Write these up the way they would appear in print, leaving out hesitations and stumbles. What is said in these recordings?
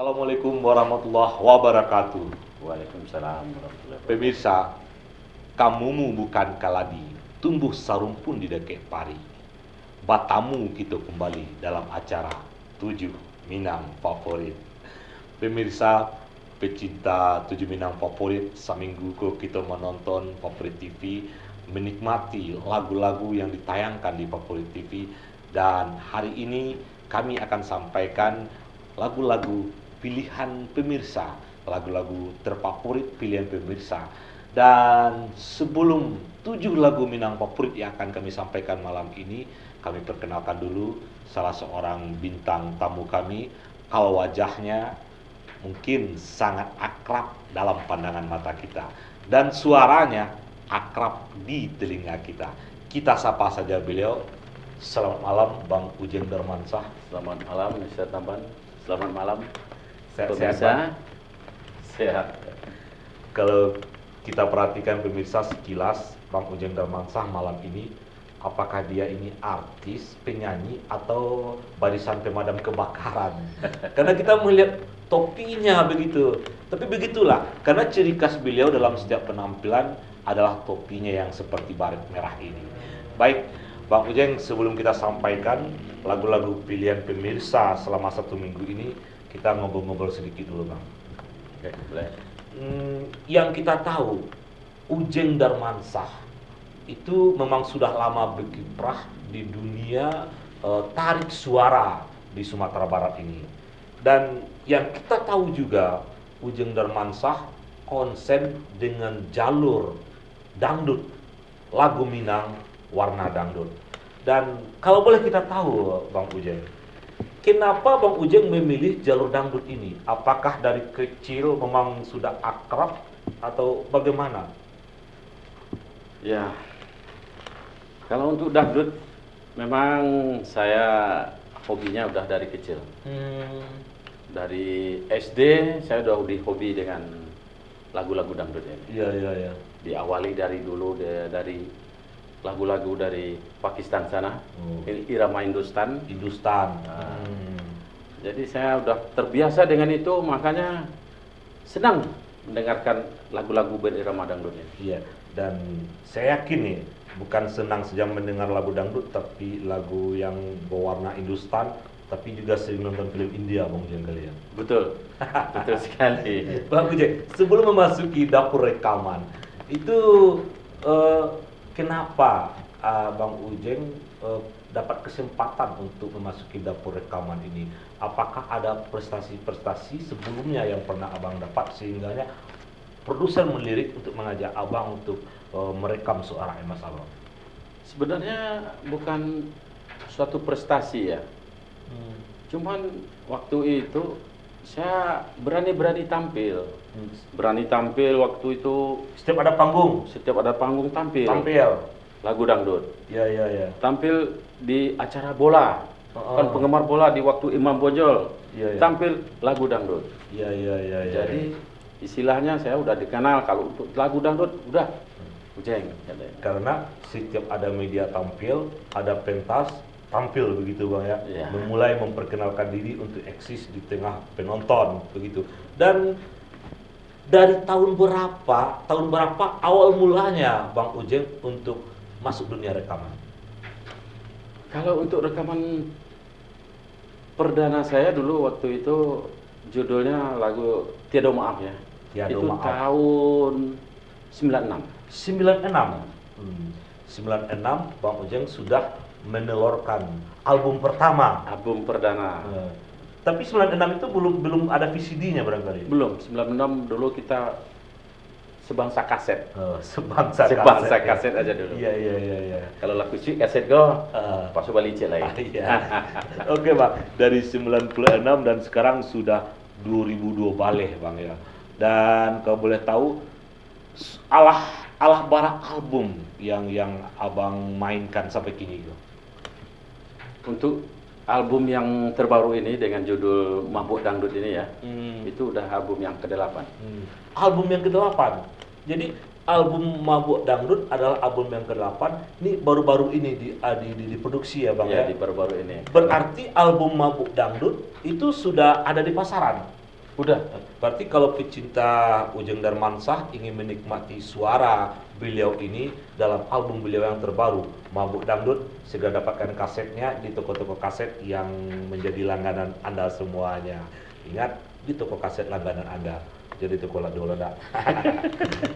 Assalamualaikum warahmatullahi wabarakatuh. Waalaikumsalam warahmatullahi wabarakatuh. Pemirsa, kamumu bukan kaladi, tumbuh sarum pun di dekek pari. Batamu kita kembali dalam acara 7 Minang Favorit. Pemirsa, pecinta 7 Minang Favorit, seminggu kita menonton Favorit TV, menikmati lagu-lagu yang ditayangkan di Favorit TV, dan hari ini kami akan sampaikan lagu-lagu pilihan pemirsa, lagu-lagu terfavorit pilihan pemirsa. Dan sebelum 7 lagu Minang Favorit yang akan kami sampaikan malam ini, kami perkenalkan dulu salah seorang bintang tamu kami. Kalau wajahnya mungkin sangat akrab dalam pandangan mata kita, dan suaranya akrab di telinga kita. Kita sapa saja beliau. Selamat malam Bang Ujeng Darmansah. Selamat malam Mr. Tamban. Selamat malam Sehat-sehat, pemirsa. Bang? Sehat. Kalau kita perhatikan pemirsa sekilas Bang Ujeng Darmansah malam ini, apakah dia ini artis, penyanyi, atau barisan pemadam kebakaran? Karena kita melihat topinya begitu. Tapi begitulah, karena ciri khas beliau dalam setiap penampilan adalah topinya yang seperti baret merah ini. Baik, Bang Ujeng, sebelum kita sampaikan lagu-lagu pilihan pemirsa selama 1 minggu ini, kita ngobrol-ngobrol sedikit dulu, Bang. Oke, boleh. Yang kita tahu, Ujeng Darmansah itu memang sudah lama berkiprah di dunia tarik suara di Sumatera Barat ini. Dan yang kita tahu juga, Ujeng Darmansah konsen dengan jalur dangdut, lagu Minang, warna dangdut. Dan kalau boleh kita tahu, Bang Ujeng, kenapa Bang Ujeng memilih jalur dangdut ini? Apakah dari kecil memang sudah akrab atau bagaimana? Ya, kalau untuk dangdut, memang saya hobinya udah dari kecil. Dari SD saya udah hobi dengan lagu-lagu dangdut ini. Iya, iya, iya. Diawali dari dulu dari lagu-lagu dari Pakistan sana, irama Hindustan. Hindustan. Jadi saya udah terbiasa dengan itu, makanya senang mendengarkan lagu-lagu berirama dangdut ini. Iya, dan saya yakin nih, bukan senang saja mendengar lagu dangdut, tapi lagu yang berwarna Hindustan, tapi juga sering nonton film India, Bang Ujeng kalian. Betul, betul sekali. Bang Ujeng, sebelum memasuki dapur rekaman, itu kenapa Bang Ujeng dapat kesempatan untuk memasuki dapur rekaman ini? Apakah ada prestasi-prestasi sebelumnya yang pernah Abang dapat sehingganya produser melirik untuk mengajak Abang untuk merekam suara emas Abang? Sebenarnya bukan suatu prestasi ya. Cuman waktu itu saya berani-berani tampil. Berani tampil waktu itu, Setiap ada panggung, setiap ada panggung tampil. Lagu dangdut. Ya, ya, ya. Tampil di acara bola. Kan penggemar bola di waktu Imam Bonjol. Iya, iya. Tampil lagu dangdut. Ya, ya, ya, ya. Jadi istilahnya saya udah dikenal kalau untuk lagu dangdut udah Ujeng katanya. Karena setiap ada media tampil, ada pentas tampil begitu Bang ya. Iya. Memulai memperkenalkan diri untuk eksis di tengah penonton begitu. Dan dari tahun berapa awal mulanya Bang Ujeng untuk masuk dunia rekaman? Kalau untuk rekaman perdana saya dulu waktu itu judulnya lagu Tiada Maaf ya. Tiada itu Maaf. tahun 96. 96. 96 Bang Ujeng sudah menelurkan album pertama. Album perdana. Tapi 96 itu belum ada VCD-nya barangkali. Belum, 96 dulu kita sebangsa kaset. Sebangsa Kaset aja dulu. Iya, iya, iya, iya. Kalau lagu sih kaset go, pasu balik lagi. Iya. Oke, Bang. Dari 96 dan sekarang sudah 2002 balik, Bang ya. Dan kalau boleh tahu alah bara album yang Abang mainkan sampai kini itu. Untuk album yang terbaru ini dengan judul Mabuk Dangdut ini ya, itu udah album yang ke-8. Album yang ke-8. Jadi album Mabuk Dangdut adalah album yang ke-8. Ini baru-baru ini diproduksi ya Bang Ya, ya? di baru-baru ini. Berarti album Mabuk Dangdut itu sudah ada di pasaran? Udah. Berarti kalau pecinta Ujang Darmansah ingin menikmati suara beliau ini dalam album beliau yang terbaru, Mabuk Dangdut, segera dapatkan kasetnya di toko-toko kaset yang menjadi langganan Anda semuanya. Ingat, di toko kaset langganan Anda. Jadi toko Dola.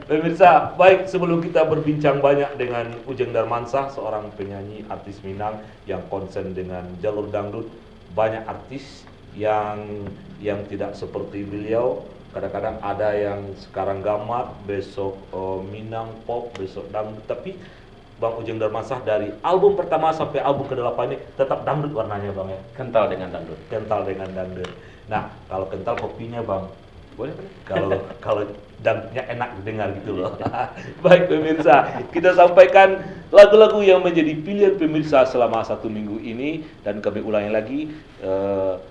Pemirsa, baik sebelum kita berbincang banyak dengan Ujang Darmansah, seorang penyanyi artis Minang yang konsen dengan jalur dangdut, banyak artis yang tidak seperti beliau. Kadang-kadang ada yang sekarang gamat, besok Minang pop, besok dangdut. Tapi Bang Ujang Darmansah dari album pertama sampai album ke-8 ini tetap dangdut warnanya Bang ya. Kental dengan dangdut. Kental dengan dangdut. Nah, kalau kental kopinya Bang, Boleh. kalau dangdutnya enak didengar gitu loh. Baik pemirsa, kita sampaikan lagu-lagu yang menjadi pilihan pemirsa selama 1 minggu ini, dan kami ulangi lagi,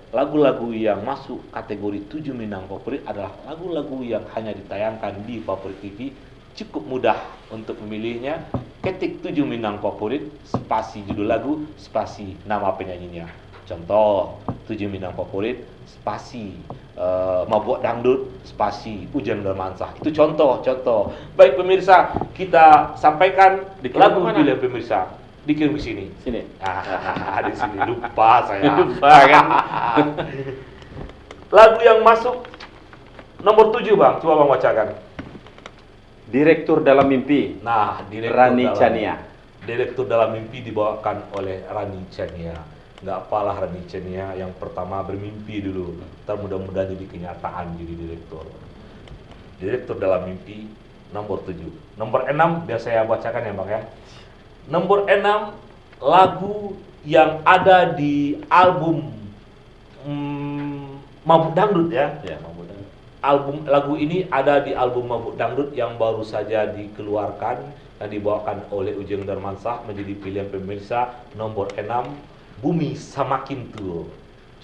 lagu-lagu yang masuk kategori 7 Minang Favorit adalah lagu-lagu yang hanya ditayangkan di Favorit TV. Cukup mudah untuk memilihnya. Ketik 7 Minang Favorit, spasi judul lagu, spasi nama penyanyinya. Contoh 7 Minang Favorit, spasi Mabuk Dangdut, spasi Ujang Darmansah. Itu contoh. Baik pemirsa, kita sampaikan lagu pilihan pemirsa. Dikirim ke sini. Sini. Di sini lupa saya. Lupa kan? Lagu yang masuk nomor 7 Bang, coba Bang bacakan. Direktur Dalam Mimpi. Nah, Rani Chania. Direktur Dalam Mimpi dibawakan oleh Rani Chania. Nggak apalah Rani Chania yang pertama bermimpi dulu, ntar mudah-mudahan jadi kenyataan jadi direktur. Direktur Dalam Mimpi nomor 7. Nomor 6 biar saya bacakan ya Bang ya. Nomor 6 lagu yang ada di album Mabuk Dangdut ya. Ya, Mabuk Dangdut. Lagu ini ada di album Mabuk Dangdut yang baru saja dikeluarkan dan dibawakan oleh Ujang Darmansah, menjadi pilihan pemirsa. Nomor 6, Bumi Semakin Tua.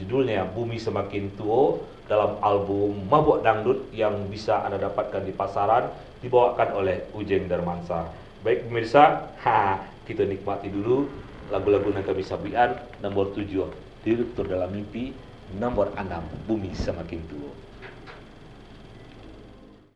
Judulnya Bumi Semakin Tua dalam album Mabuk Dangdut yang bisa Anda dapatkan di pasaran, dibawakan oleh Ujang Darmansah. Baik pemirsa, kita nikmati dulu lagu-lagu yang kami sabian. Nomor 7, Direktur Dalam Mimpi. Nomor 6, Bumi Semakin Tua.